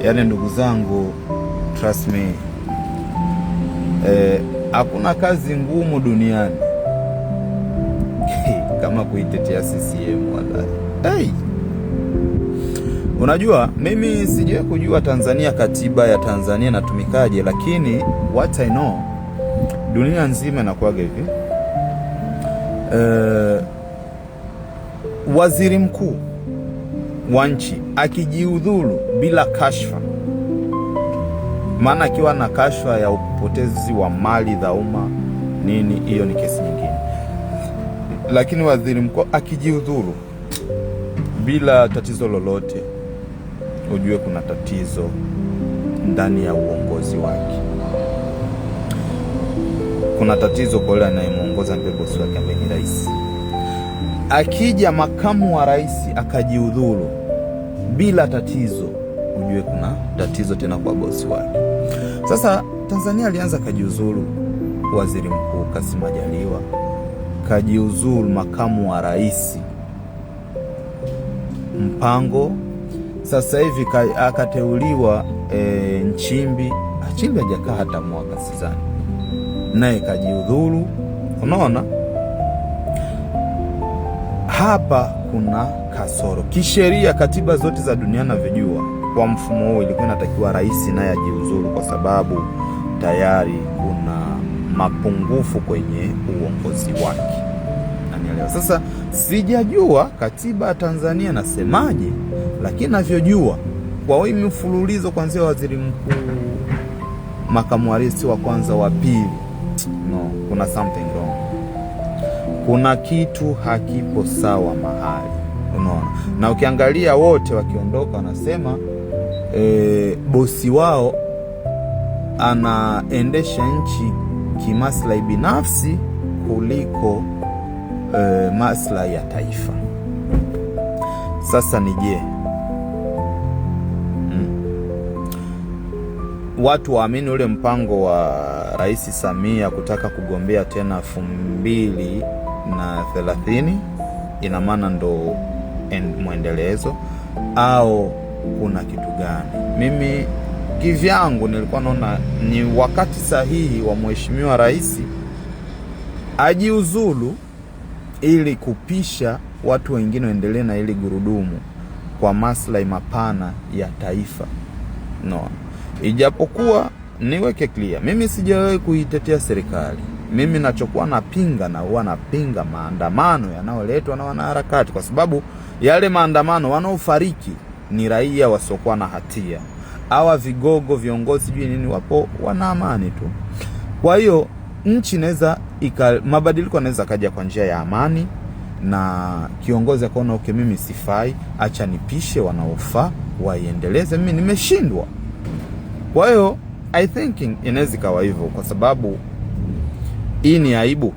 Yaani ndugu zangu, trust me, hakuna kazi ngumu duniani kama kuitetea CCM wallahi. Hey! Unajua mimi sijawahi kujua Tanzania, katiba ya Tanzania inatumikaje, lakini what I know, dunia nzima inakuwaga hivi. Waziri mkuu wa nchi akijiudhuru bila kashfa, maana akiwa na kashfa ya upotezi wa mali za umma nini, hiyo ni kesi nyingine. Lakini waziri mkuu akijiudhuru bila tatizo lolote, ujue kuna tatizo ndani ya uongozi wake. Kuna tatizo kwa yule anayemuongoza mbele bosi wake ambaye ni rais. Akija makamu wa rais akajiudhuru bila tatizo, ujue kuna tatizo tena kwa bosi wake. Sasa Tanzania alianza kajiuzuru waziri mkuu Kassim Majaliwa, kajiuzuru makamu wa rais Mpango. Sasa hivi akateuliwa Nchimbi. Nchimbi hajakaa hata mwaka sidhani, naye kajiudhuru. Unaona hapa kuna kasoro kisheria. Katiba zote za dunia navyojua, kwa mfumo huu ilikuwa inatakiwa rais naye ajiuzuru, kwa sababu tayari kuna mapungufu kwenye uongozi wake. Unanielewa? Sasa sijajua katiba ya Tanzania nasemaje, lakini navyojua kwa hii mfululizo kuanzia waziri mkuu, makamu wa rais wa kwanza, wa pili, no, kuna something wrong. Kuna kitu hakipo sawa mahali, unaona. Na ukiangalia wote wakiondoka wanasema bosi wao anaendesha nchi kimaslahi binafsi kuliko maslahi ya taifa. Sasa nije watu waamini ule mpango wa Rais Samia kutaka kugombea tena 2030, ina maana ndo mwendelezo au kuna kitu gani? Mimi kivyangu nilikuwa naona ni wakati sahihi wa mheshimiwa rais ajiuzulu ili kupisha watu wengine waendelee na ili gurudumu kwa maslahi mapana ya taifa. No. Ijapokuwa niweke clear, mimi sijawahi kuitetea serikali. Mimi nachokuwa napinga, na huwa napinga maandamano yanayoletwa na wanaharakati, kwa sababu yale maandamano wanaofariki ni raia wasiokuwa na hatia. Hawa vigogo, viongozi sijui nini, wapo wana amani tu. Kwa hiyo nchi inaweza mabadiliko yanaweza kaja kwa njia ya amani, na kiongozi akaona okay, mimi sifai, acha nipishe wanaofaa waiendeleze, mimi nimeshindwa. Kwa hiyo I think inaweza kawa hivyo, kwa sababu hii ni aibu.